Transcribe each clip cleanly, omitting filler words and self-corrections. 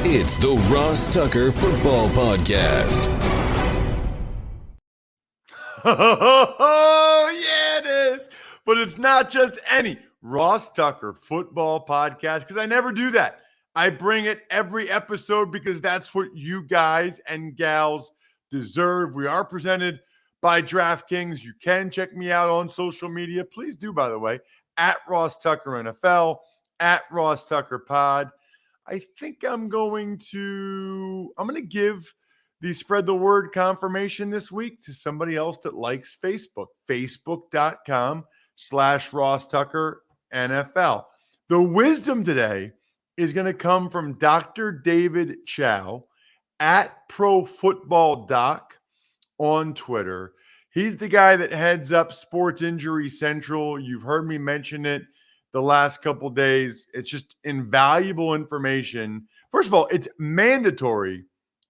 It's the Ross Tucker Football Podcast. Oh, yeah, it is. But it's not just any Ross Tucker Football Podcast, because I never do that. I bring it every episode because that's what you guys and gals deserve. We are presented by DraftKings. You can check me out on social media. Please do, by the way, at Ross Tucker NFL, at Ross Tucker Pod. I think I'm going to give the spread the word confirmation this week to somebody else that likes Facebook, facebook.com/Ross Tucker NFL. The wisdom today is going to come from Dr. David Chao at Pro Football Doc on Twitter. He's the guy that heads up Sports Injury Central. You've heard me mention it the last couple days. It's just invaluable information. First of all, it's mandatory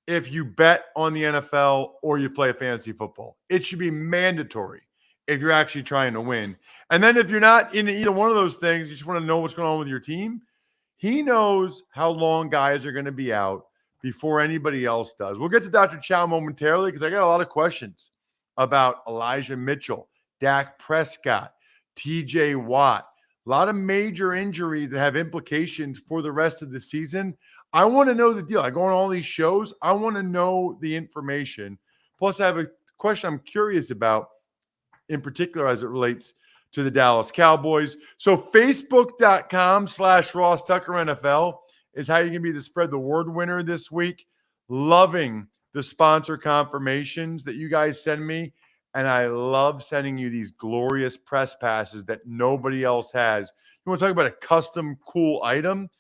if you bet on the NFL or you play fantasy football. It should be mandatory if you're actually trying to win. And then if you're not in either one of those things, you just want to know what's going on with your team, he knows how long guys are going to be out before anybody else does. We'll get to Dr. Chao momentarily because I got a lot of questions about Elijah Mitchell, Dak Prescott, TJ Watt. A lot of major injuries that have implications for the rest of the season. I want to know the deal. I go on all these shows. I want to know the information. Plus, I have a question I'm curious about, in particular as it relates to the Dallas Cowboys. So facebook.com/Ross Tucker NFL is how you can be the spread the word winner this week. Loving the sponsor confirmations that you guys send me. And I love sending you these glorious press passes that nobody else has. You want to talk about a custom cool item?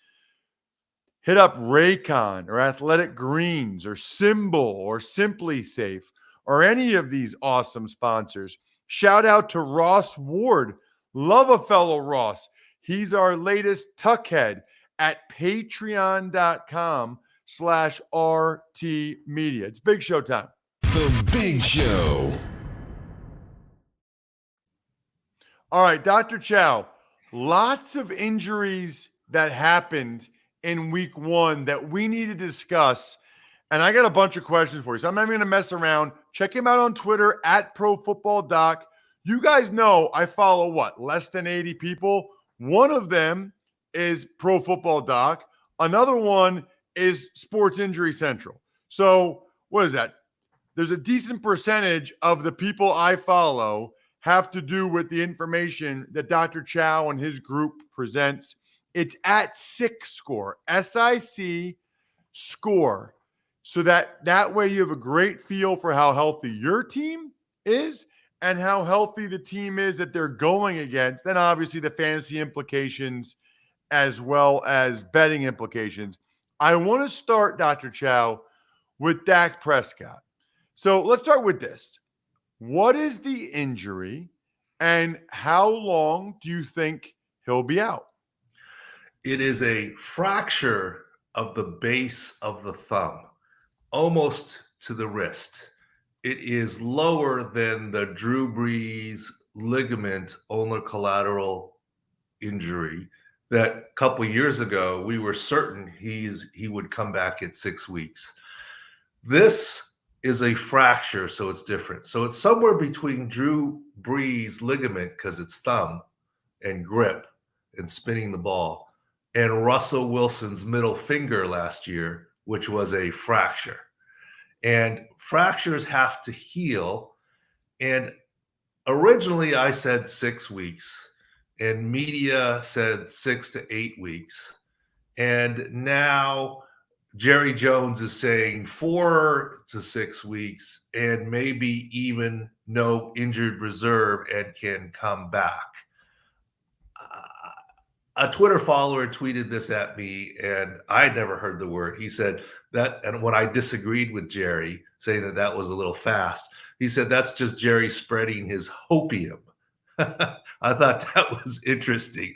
Hit up Raycon or Athletic Greens or Symbol or Simply Safe or any of these awesome sponsors. Shout out to Ross Ward. Love a fellow Ross. He's our latest tuckhead at patreon.com/RT Media. It's Big Show time. The Big Show. All right, Dr. Chao, lots of injuries that happened in week one that we need to discuss. And I got a bunch of questions for you. So I'm not even going to mess around. Check him out on Twitter at Pro Football Doc. You guys know I follow less than 80 people. One of them is Pro Football Doc. Another one is Sports Injury Central. So what is that? There's a decent percentage of the people I follow have to do with the information that Dr. Chao and his group presents. It's at SIC Score, SIC Score. So that way you have a great feel for how healthy your team is and how healthy the team is that they're going against. Then obviously the fantasy implications as well as betting implications. I want to start, Dr. Chao, with Dak Prescott. So let's start with this. What is the injury and how long do you think he'll be out? It is a fracture of the base of the thumb, almost to the wrist. It is lower than the Drew Brees ligament ulnar collateral injury that a couple years ago we were certain he would come back at 6 weeks. This is a fracture, so it's different. So it's somewhere between Drew Brees ligament, because it's thumb and grip and spinning the ball, and Russell Wilson's middle finger last year, which was a fracture. And fractures have to heal. And originally I said 6 weeks, and media said 6 to 8 weeks. And now Jerry Jones is saying 4 to 6 weeks and maybe even no injured reserve and can come back. A Twitter follower tweeted this at me, and I'd never heard the word. He said that, and when I disagreed with Jerry, saying that was a little fast, he said that's just Jerry spreading his hopium. I thought that was interesting.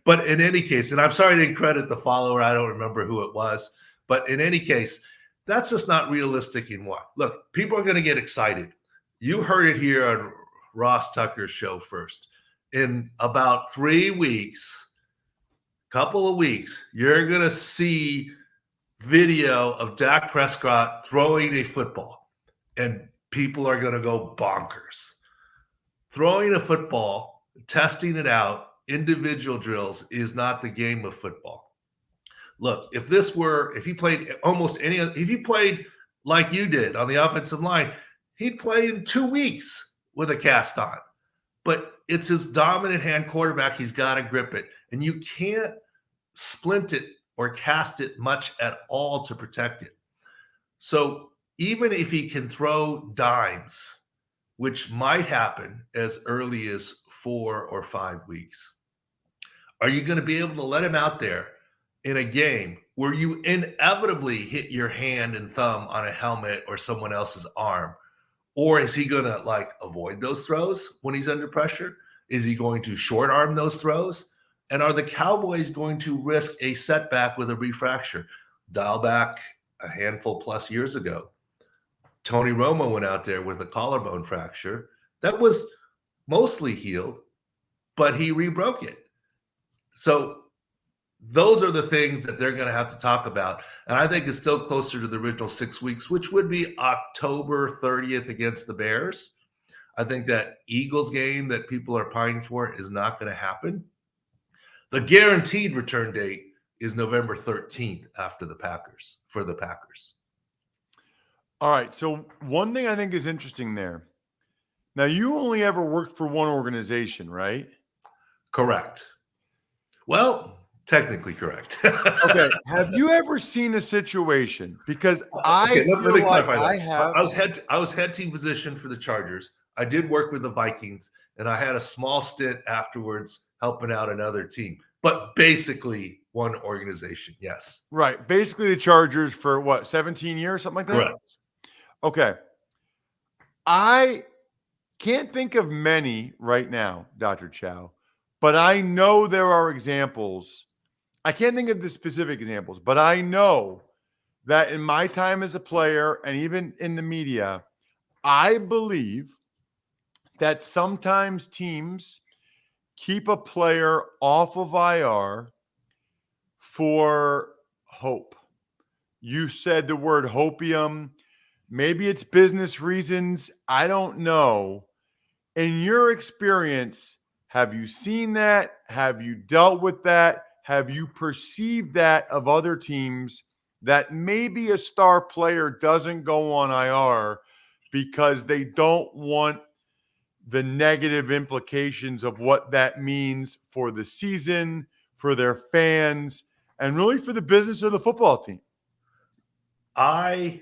But in any case, and I'm sorry I didn't credit the follower. I don't remember who it was. But in any case, that's just not realistic in what? Look, people are going to get excited. You heard it here on Ross Tucker's show first. In about 3 weeks, couple of weeks, you're going to see video of Dak Prescott throwing a football, and people are going to go bonkers. Throwing a football, testing it out, individual drills is not the game of football. Look, if he played if he played like you did on the offensive line, he'd play in 2 weeks with a cast on. But it's his dominant hand quarterback. He's got to grip it. And you can't splint it or cast it much at all to protect it. So even if he can throw dimes, which might happen as early as 4 or 5 weeks, are you going to be able to let him out there in a game where you inevitably hit your hand and thumb on a helmet or someone else's arm? Or is he going to avoid those throws when he's under pressure? Is he going to short arm those throws? And are the Cowboys going to risk a setback with a refracture? Dial back a handful plus years ago. Tony Romo went out there with a collarbone fracture that was mostly healed, but he rebroke it. So those are the things that they're going to have to talk about. And I think it's still closer to the original 6 weeks, which would be October 30th against the Bears. I think that Eagles game that people are pining for is not going to happen. The guaranteed return date is November 13th for the Packers. All right. So one thing I think is interesting there. Now, you only ever worked for one organization, right? Correct. Well, technically correct. Okay. Have you ever seen a situation? Because I was head team physician for the Chargers. I did work with the Vikings, and I had a small stint afterwards helping out another team. But basically one organization, yes. Right. Basically the Chargers for what, 17 years, something like that? Correct. Okay. I can't think of many right now, Dr. Chao, but I know there are examples. I can't think of the specific examples, but I know that in my time as a player and even in the media, I believe that sometimes teams keep a player off of IR for hope. You said the word hopium. Maybe it's business reasons. I don't know. In your experience, have you seen that? Have you dealt with that? Have you perceived that of other teams that maybe a star player doesn't go on IR because they don't want the negative implications of what that means for the season, for their fans, and really for the business of the football team? I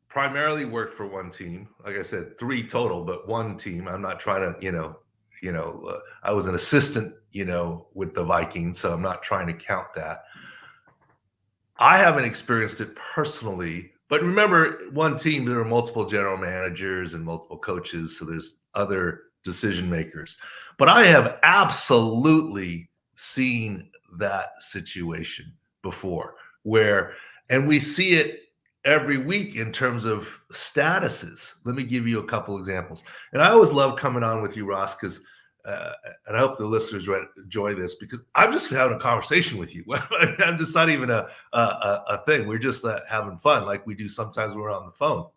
primarily worked for one team. Like I said, 3 total, but one team. I'm not trying to, I was an assistant, with the Vikings, so I'm not trying to count that. I haven't experienced it personally, but remember, one team, there are multiple general managers and multiple coaches, so there's other decision makers. But I have absolutely seen that situation before and we see it every week in terms of statuses. Let me give you a couple examples. And I always love coming on with you, Ross, because and I hope the listeners enjoy this, because I'm just having a conversation with you. I'm just not even a thing. We're just having fun like we do sometimes when we're on the phone.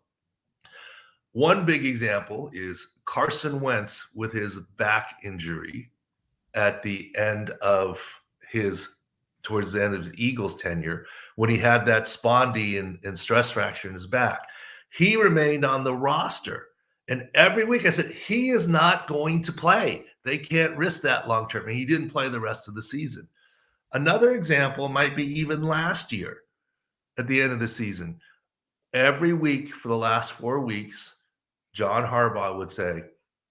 One big example is Carson Wentz with his back injury at the end of towards the end of his Eagles tenure, when he had that spondy and stress fracture in his back. He remained on the roster. And every week I said, he is not going to play. They can't risk that long term. And he didn't play the rest of the season. Another example might be even last year at the end of the season. Every week for the last 4 weeks, John Harbaugh would say,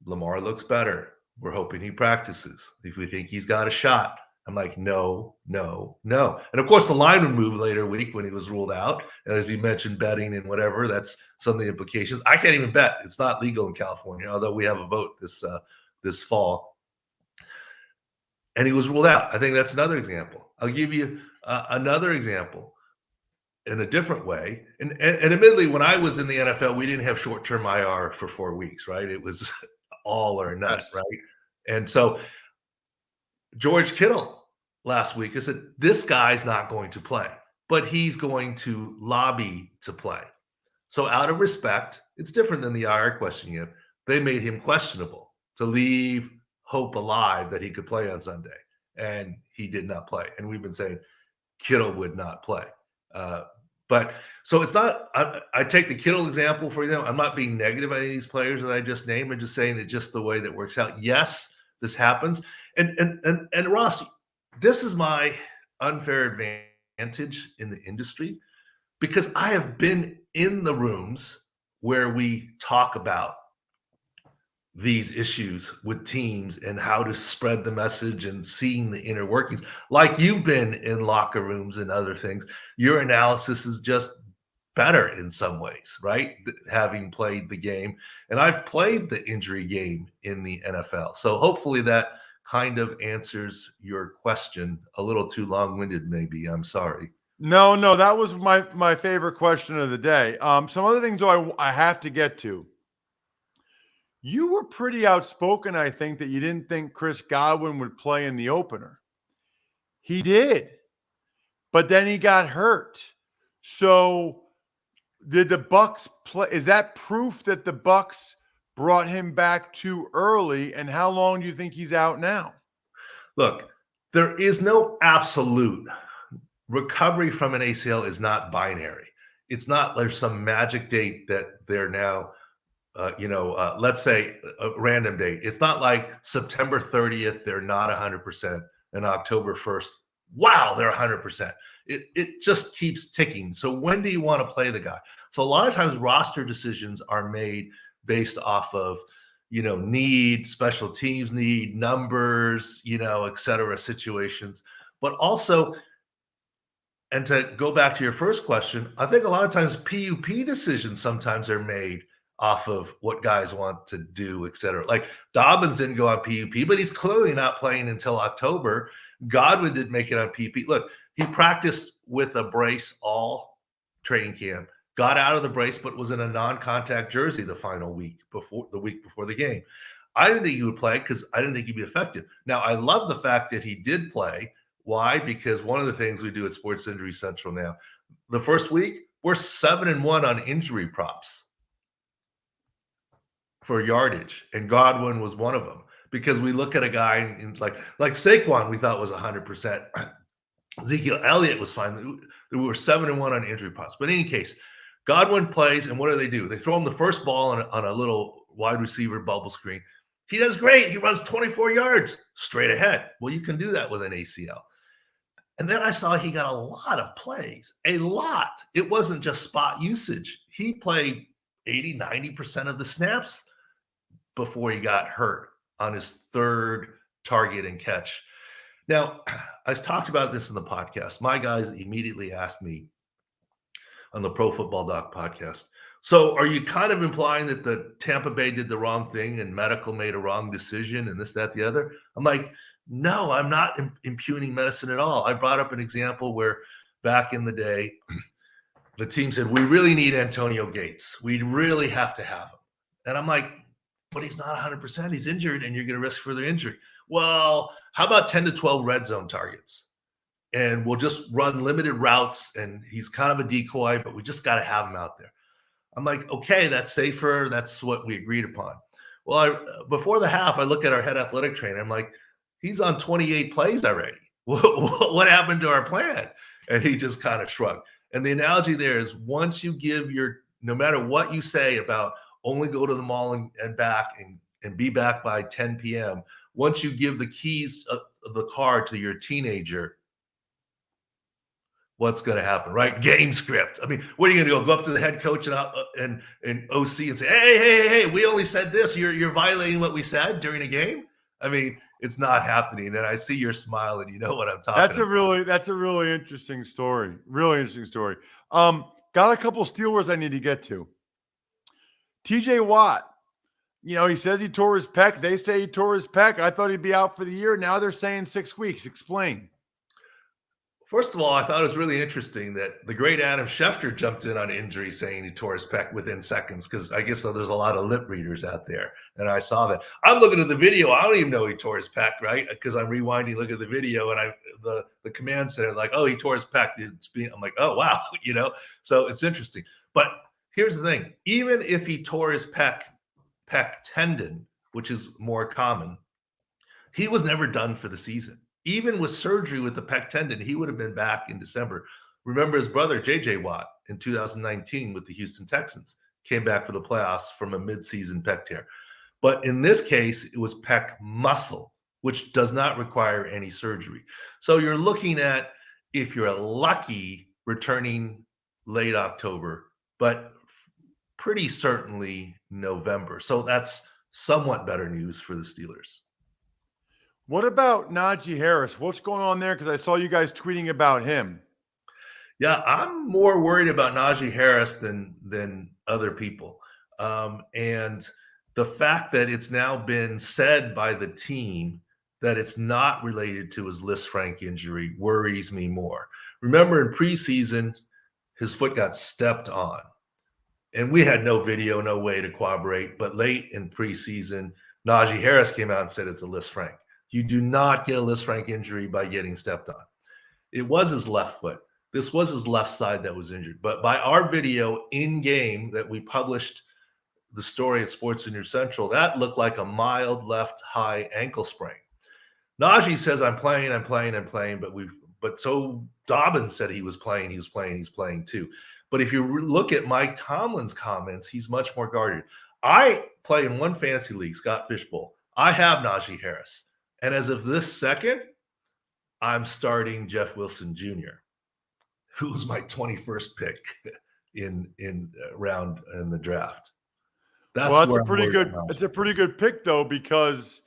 Lamar looks better. We're hoping he practices. If we think he's got a shot. I'm like, no. And of course, the line would move later week when he was ruled out. And as you mentioned, betting and whatever, that's some of the implications. I can't even bet. It's not legal in California, although we have a vote this fall. And he was ruled out. I think that's another example. I'll give you another example in a different way. And admittedly, when I was in the NFL, we didn't have short-term IR for 4 weeks, right? It was all or none, Yes. right? And so George Kittle last week, I said, this guy's not going to play. but he's going to lobby to play. So out of respect, it's different than the IR questioning him. They made him questionable to leave hope alive that he could play on Sunday, and he did not play. And we've been saying Kittle would not play. But so it's not, I take the Kittle example for them. I'm not being negative on any of these players that I just named. I'm just saying that just the way that works out. Yes, this happens. And Ross, this is my unfair advantage in the industry because I have been in the rooms where we talk about these issues with teams and how to spread the message and seeing the inner workings. Like you've been in locker rooms and other things, your analysis is just better in some ways, right? Having played the game. And I've played the injury game in the NFL. So hopefully that kind of answers your question. A little too long-winded, maybe. I'm sorry. No, that was my favorite question of the day. Some other things I have to get to. You were pretty outspoken, I think, that you didn't think Chris Godwin would play in the opener. He did, but then he got hurt. So did the Bucs play? Is that proof that the Bucs brought him back too early? And how long do you think he's out now? Look, there is no absolute recovery from an ACL is not binary. It's not there's some magic date that they're now let's say a random date. It's not like September 30th, they're not 100%, and October 1st, wow, they're 100%. It just keeps ticking. So when do you want to play the guy? So a lot of times roster decisions are made based off of, need, special teams need, numbers, et cetera, situations. But also, and to go back to your first question, I think a lot of times PUP decisions sometimes are made off of what guys want to do, et cetera. Like Dobbins didn't go on PUP, but he's clearly not playing until October. Godwin didn't make it on PUP. Look, he practiced with a brace all training camp, got out of the brace, but was in a non-contact jersey the final week before the game. I didn't think he would play because I didn't think he'd be effective. Now, I love the fact that he did play. Why? Because one of the things we do at Sports Injury Central now, the first week, we're 7-1 on injury props for yardage, and Godwin was one of them because we look at a guy and like Saquon, we thought was 100%. Ezekiel Elliott was fine. We were 7-1 on injury props. But in any case, Godwin plays, and what do? They throw him the first ball on a little wide receiver bubble screen. He does great. He runs 24 yards straight ahead. Well, you can do that with an ACL. And then I saw he got a lot of plays, a lot. It wasn't just spot usage. He played 80, 90% of the snaps before he got hurt on his third target and catch. Now, I talked about this in the podcast. My guys immediately asked me on the Pro Football Doc podcast, so are you kind of implying that the Tampa Bay did the wrong thing and medical made a wrong decision and this, that, the other? I'm like, no, I'm not impugning medicine at all. I brought up an example where back in the day, the team said, we really need Antonio Gates. We really have to have him. And I'm like, but he's not 100%. He's injured, and you're going to risk further injury. Well, how about 10 to 12 red zone targets? And we'll just run limited routes, and he's kind of a decoy, but we just got to have him out there. I'm like, okay, that's safer. That's what we agreed upon. Well, before the half, I look at our head athletic trainer. I'm like, he's on 28 plays already. What happened to our plan? And he just kind of shrugged. And the analogy there is once you give no matter what you say about only go to the mall and back and be back by 10 p.m., once you give the keys of the car to your teenager, what's going to happen, right? Game script. I mean, what are you going to go up to the head coach and OC and say, hey, we only said this. You're violating what we said during a game? I mean, it's not happening. And I see your smile and you know what I'm talking about. That's a really interesting story. Really interesting story. Got a couple Steelers I need to get to. TJ Watt, he says he tore his pec. They say he tore his pec. I thought he'd be out for the year. Now they're saying 6 weeks. Explain. First of all, I thought it was really interesting that the great Adam Schefter jumped in on injury saying he tore his pec within seconds, because I guess there's a lot of lip readers out there. And I saw that. I'm looking at the video. I don't even know he tore his pec, right? Because I'm rewinding, look at the video, and the command center like, oh, he tore his pec. I'm like, oh, wow. So it's interesting. But here's the thing. Even if he tore his pec tendon, which is more common, he was never done for the season. Even with surgery with the pec tendon, he would have been back in December. Remember his brother, J.J. Watt, in 2019 with the Houston Texans, came back for the playoffs from a midseason pec tear. But in this case, it was pec muscle, which does not require any surgery. So you're looking at, if you're lucky, returning late October, but pretty certainly November. So that's somewhat better news for the Steelers. What about Najee Harris? What's going on there? Because I saw you guys tweeting about him. Yeah, I'm more worried about Najee Harris than other people. And the fact that it's now been said by the team that it's not related to his Lisfranc injury worries me more. Remember, in preseason, his foot got stepped on. And we had no video, no way to corroborate. But late in preseason, Najee Harris came out and said it's a Lisfranc. You do not get a Lisfranc injury by getting stepped on. It was his left foot. This was his left side that was injured. But by our video in game that we published the story at Sports News Central, that looked like a mild left high ankle sprain. Najee says, I'm playing, but so Dobbins said he's playing too. But if you look at Mike Tomlin's comments, he's much more guarded. I play in one fantasy league, Scott Fishbowl. I have Najee Harris. And as of this second, I'm starting Jeff Wilson Jr., who was my 21st pick in round in the draft. That's a pretty good. It's a pretty good pick though, because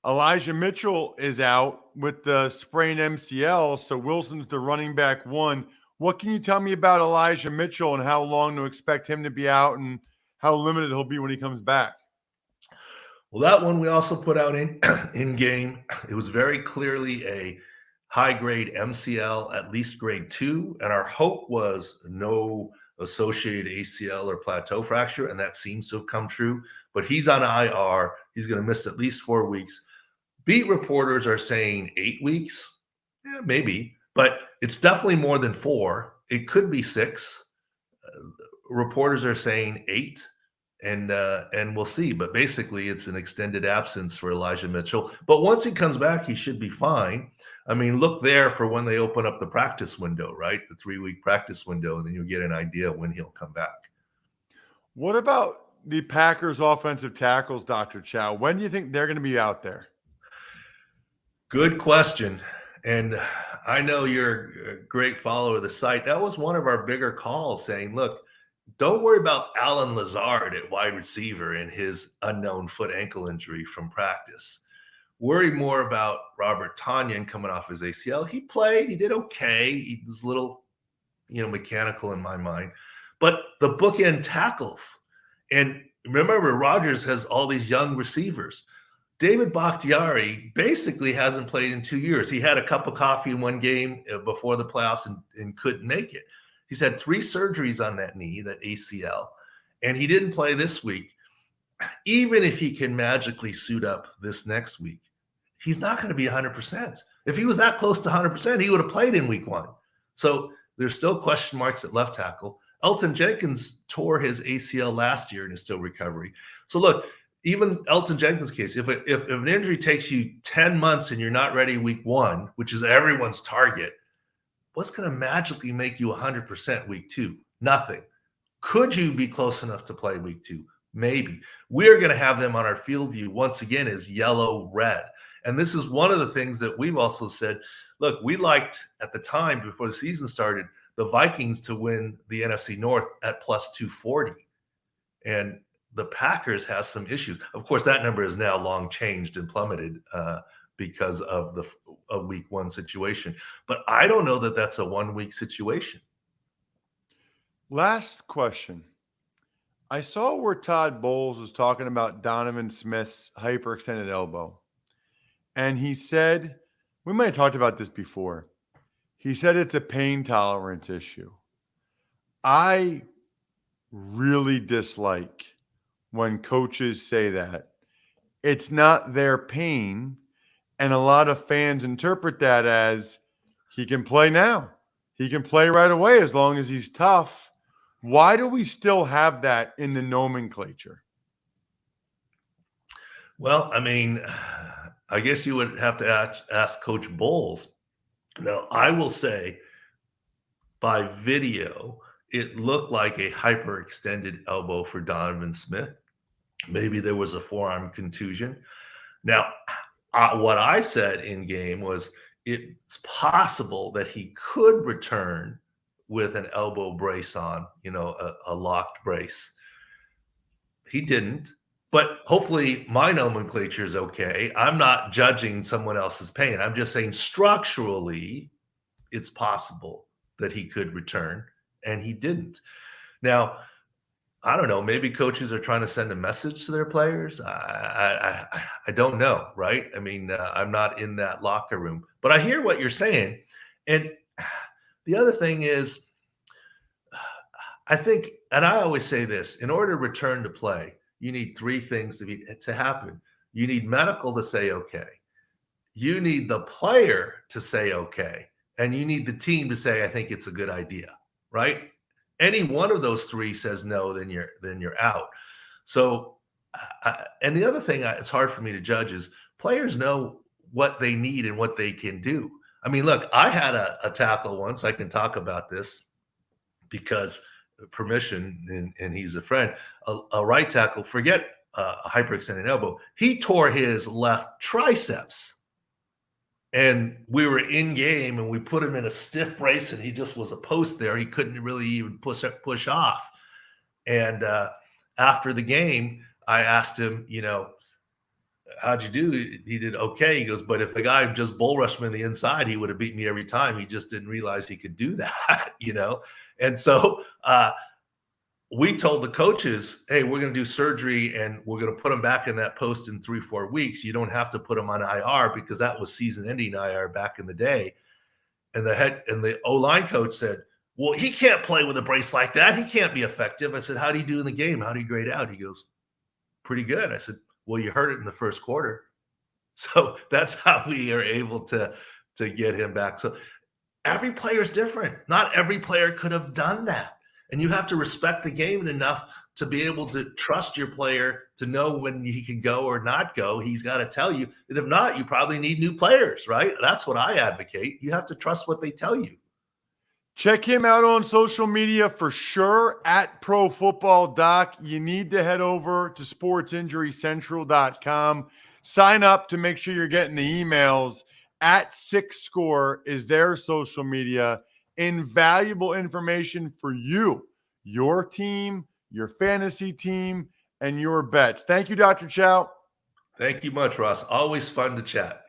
Elijah Mitchell is out with the sprained MCL, so Wilson's the running back one. What can you tell me about Elijah Mitchell and how long to expect him to be out and how limited he'll be when he comes back? Well, that one we also put out in game. It was very clearly a high grade MCL, at least grade 2. And our hope was no associated ACL or plateau fracture. And that seems to have come true. But he's on IR. He's going to miss at least 4 weeks. Beat reporters are saying 8 weeks. Yeah, maybe. But it's definitely more than 4. It could be 6. Reporters are saying 8. And we'll see. But basically, it's an extended absence for Elijah Mitchell. But once he comes back, he should be fine. I mean, look there for when they open up the practice window, right? The 3-week practice window, and then you'll get an idea when he'll come back. What about the Packers offensive tackles, Dr. Chao? When do you think they're going to be out there? Good question. And I know you're a great follower of the site. That was one of our bigger calls saying, look, don't worry about Alan Lazard at wide receiver and his unknown foot ankle injury from practice. Worry more about Robert Tonyan coming off his ACL. He played, he did okay. He was a little, mechanical in my mind. But the bookend tackles. And remember, Rodgers has all these young receivers. David Bakhtiari basically hasn't played in 2 years. He had a cup of coffee in one game before the playoffs and couldn't make it. He's had 3 surgeries on that knee, that ACL, and he didn't play this week. Even if he can magically suit up this next week, he's not going to be 100%. If he was that close to 100%, he would have played in week 1. So there's still question marks at left tackle. Elton Jenkins tore his ACL last year and is still recovering. So look, even Elton Jenkins' case, if an injury takes you 10 months and you're not ready week 1, which is everyone's target, what's going to magically make you 100% week 2? Nothing. Could you be close enough to play week 2? Maybe. We're going to have them on our field view once again as yellow-red. And this is one of the things that we've also said, look, we liked at the time before the season started, the Vikings to win the NFC North at plus 240. And the Packers has some issues. Of course, that number is now long changed and plummeted because of the week 1 situation. But I don't know that that's a 1-week situation. Last question. I saw where Todd Bowles was talking about Donovan Smith's hyperextended elbow. And he said, we might have talked about this before. He said it's a pain tolerance issue. I really dislike when coaches say that. It's not their pain. And a lot of fans interpret that as he can play now. He can play right away as long as he's tough. Why do we still have that in the nomenclature? Well, I mean, I guess you would have to ask Coach Bowles. Now, I will say by video, it looked like a hyperextended elbow for Donovan Smith. Maybe there was a forearm contusion. Now, what I said in game was it's possible that he could return with an elbow brace on, a locked brace. He didn't, but hopefully my nomenclature is okay. I'm not judging someone else's pain. I'm just saying structurally, it's possible that he could return, and he didn't. Now, I don't know. Maybe coaches are trying to send a message to their players. I don't know, right? I mean, I'm not in that locker room, but I hear what you're saying. And the other thing is, I think, and I always say this: in order to return to play, you need three things to happen. You need medical to say okay. You need the player to say okay, and you need the team to say, I think it's a good idea, right? Any one of those three says no, then you're out. So, and the other thing it's hard for me to judge is players know what they need and what they can do. I mean, look, I had a tackle once. I can talk about this because permission, and he's a friend. A right tackle, forget a hyperextended elbow. He tore his left triceps. And we were in game, and we put him in a stiff brace, and he just was a post there. He couldn't really even push off. And after the game, I asked him, how'd you do? He did okay. He goes, but if the guy just bull rushed me on the inside, he would have beat me every time. He just didn't realize he could do that, And so we told the coaches, hey, we're going to do surgery and we're going to put him back in that post in 3-4 weeks. You don't have to put him on IR because that was season-ending IR back in the day. And the O-line coach said, well, he can't play with a brace like that. He can't be effective. I said, how do you do in the game? How do you grade out? He goes, pretty good. I said, well, you heard it in the first quarter. So that's how we are able to get him back. So every player is different. Not every player could have done that. And you have to respect the game enough to be able to trust your player to know when he can go or not go. He's got to tell you. And if not, you probably need new players, right? That's what I advocate. You have to trust what they tell you. Check him out on social media for sure, at Pro Football Doc. You need to head over to sportsinjurycentral.com. Sign up to make sure you're getting the emails. At Six Score is their social media. Invaluable information for you, your team, your fantasy team, and your bets. Thank you, Dr. Chao. Thank you much, Ross. Always fun to chat.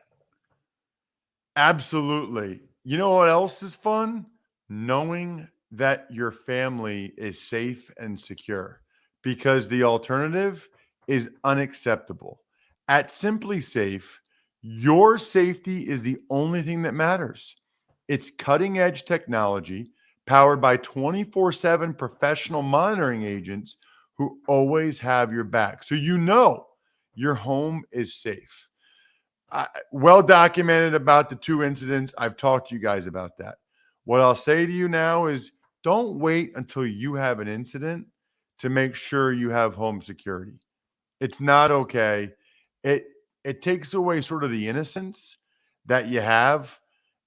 Absolutely. You know what else is fun? Knowing that your family is safe and secure, because the alternative is unacceptable. At Simply Safe, your safety is the only thing that matters. It's cutting-edge technology powered by 24/7 professional monitoring agents who always have your back. So your home is safe. Well documented about the two incidents. I've talked to you guys about that. What I'll say to you now is don't wait until you have an incident to make sure you have home security. It's not okay. It takes away sort of the innocence that you have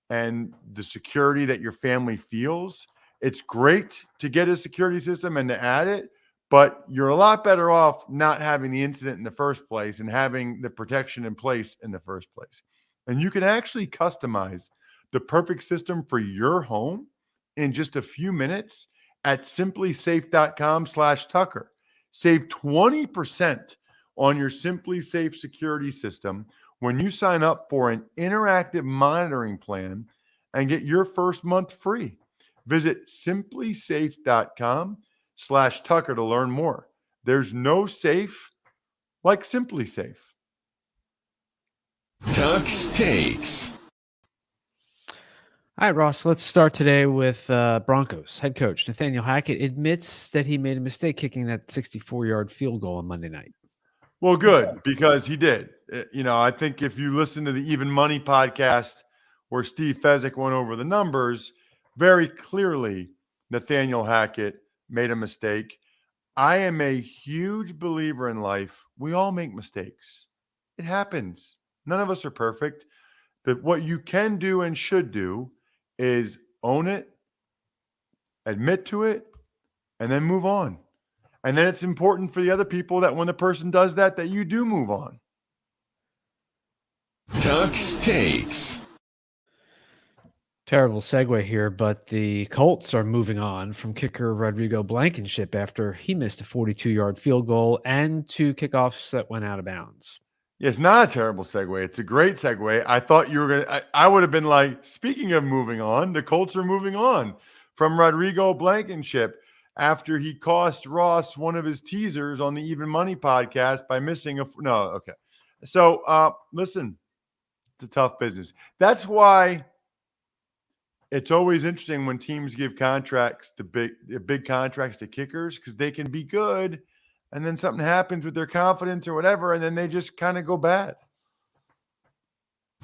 and the security that your family feels. It's great to get a security system and to add it, but you're a lot better off not having the incident in the first place and having the protection in place in the first place. And you can actually customize the perfect system for your home in just a few minutes at simplysafe.com/Tucker. Save 20% on your Simply Safe security system when you sign up for an interactive monitoring plan and get your first month free. Visit simplysafe.com/Tucker to learn more. There's no safe like Simply Safe. Tuck's Takes. All right, Ross, let's start today with Broncos head coach Nathaniel Hackett admits that he made a mistake kicking that 64-yard field goal on Monday night. Well, good, because he did. I think if you listen to the Even Money podcast where Steve Fezzik went over the numbers, very clearly Nathaniel Hackett made a mistake. I am a huge believer in life. We all make mistakes. It happens. None of us are perfect. That what you can do and should do is own it, admit to it, and then move on. And then it's important for the other people that when the person does that you do move on. Tuck's Takes. Terrible segue here, but the Colts are moving on from kicker Rodrigo Blankenship after he missed a 42-yard field goal and 2 kickoffs that went out of bounds. It's not a terrible segue. It's a great segue. I thought you were going to, I would have been like, speaking of moving on, the Colts are moving on from Rodrigo Blankenship after he cost Ross one of his teasers on the Even Money podcast by missing okay. So listen, it's a tough business. That's why it's always interesting when teams give contracts to big contracts to kickers, because they can be good and then something happens with their confidence or whatever, and then they just kind of go bad.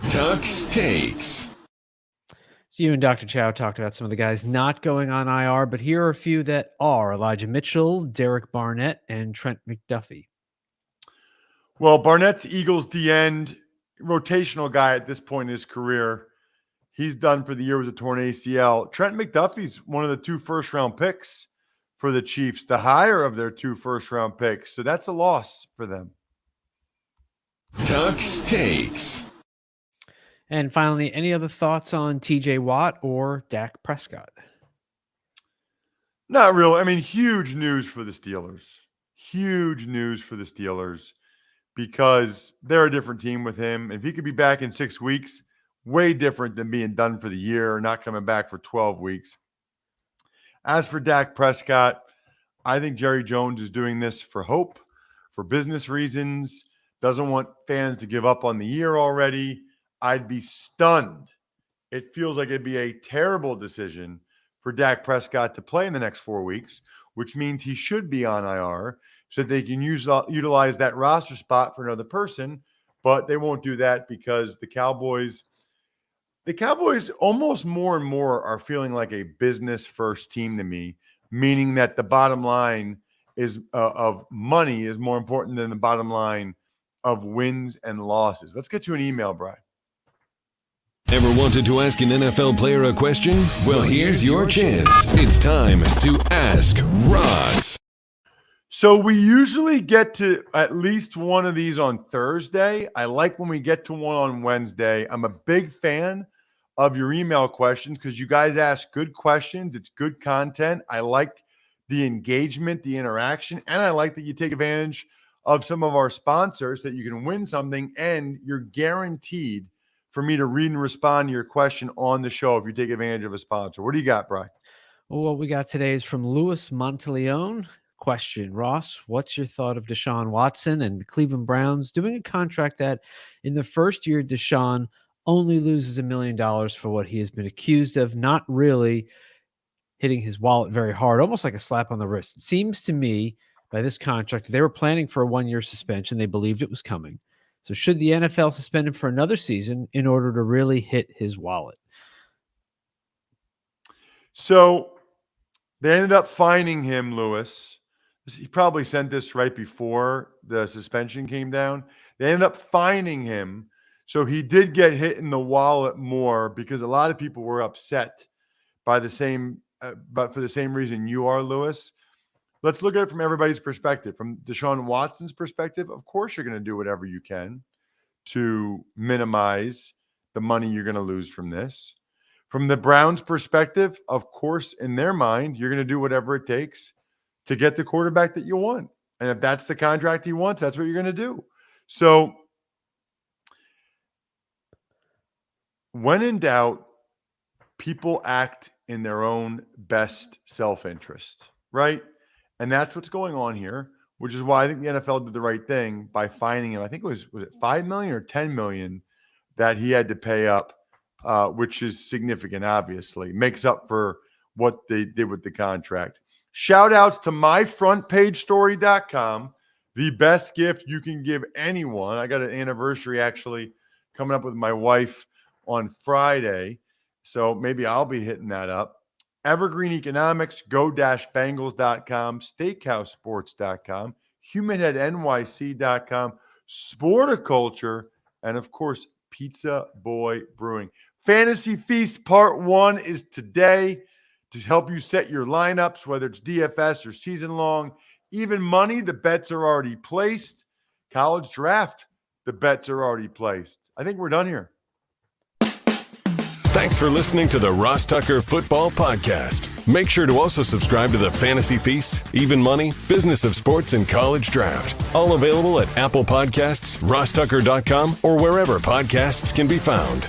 Tuck's Takes. So you and Dr. Chao talked about some of the guys not going on IR, but here are a few that are: Elijah Mitchell, Derek Barnett, and Trent McDuffie. Well, Barnett's Eagles D-end, rotational guy at this point in his career. He's done for the year with a torn ACL. Trent McDuffie's one of the 2 first-round picks for the Chiefs, the higher of their 2 first-round picks. So that's a loss for them. Tuck's Takes. And finally, any other thoughts on TJ Watt or Dak Prescott? Not really. I mean, huge news for the Steelers. Huge news for the Steelers because they're a different team with him. If he could be back in 6 weeks, way different than being done for the year, not coming back for 12 weeks. As for Dak Prescott, I think Jerry Jones is doing this for hope, for business reasons, doesn't want fans to give up on the year already. I'd be stunned. It feels like it'd be a terrible decision for Dak Prescott to play in the next 4 weeks, which means he should be on IR so that they can utilize that roster spot for another person, but they won't do that because the Cowboys almost more and more are feeling like a business-first team to me, meaning that the bottom line is of money is more important than the bottom line of wins and losses. Let's get to an email, Brian. Ever wanted to ask an NFL player a question? Well, here's your chance. It's time to Ask Ross. So we usually get to at least one of these on Thursday. I like when we get to one on Wednesday. I'm a big fan of your email questions because you guys ask good questions. It's good content. I like the engagement, the interaction, and I like that you take advantage of some of our sponsors that you can win something, and you're guaranteed for me to read and respond to your question on the show if you take advantage of a sponsor. What do you got, Brian? Well, what we got today is from Louis Monteleone. Question: Ross, what's your thought of Deshaun Watson and the Cleveland Browns doing a contract that in the first year Deshaun only loses $1 million for what he has been accused of, not really hitting his wallet very hard, almost like a slap on the wrist? It seems to me by this contract, they were planning for a 1-year suspension. They believed it was coming. So should the NFL suspend him for another season in order to really hit his wallet? So they ended up fining him, Lewis. He probably sent this right before the suspension came down. They ended up fining him. So he did get hit in the wallet more because a lot of people were upset by the same, but for the same reason you are, Lewis. Let's look at it from everybody's perspective. From Deshaun Watson's perspective, of course you're going to do whatever you can to minimize the money you're going to lose from this. From the Browns' perspective, of course, in their mind, you're going to do whatever it takes to get the quarterback that you want. And if that's the contract he wants, that's what you're going to do. So when in doubt, people act in their own best self-interest, right? And that's what's going on here, which is why I think the NFL did the right thing by fining him. I think it was it $5 million or $10 million that he had to pay up which is significant, obviously. Makes up for what they did with the contract. Shout outs to myfrontpagestory.com, the best gift you can give anyone. I got an anniversary actually coming up with my wife on Friday, so maybe I'll be hitting that up. Evergreen Economics, go-bangles.com, steakhousesports.com, humanheadnyc.com, Sporticulture, and of course, Pizza Boy Brewing. Fantasy Feast Part 1 is today to help you set your lineups, whether it's DFS or season long. Even money, the bets are already placed. College draft, the bets are already placed. I think we're done here. Thanks for listening to the Ross Tucker Football Podcast. Make sure to also subscribe to the Fantasy Feast, Even Money, Business of Sports, and College Draft. All available at Apple Podcasts, rosstucker.com, or wherever podcasts can be found.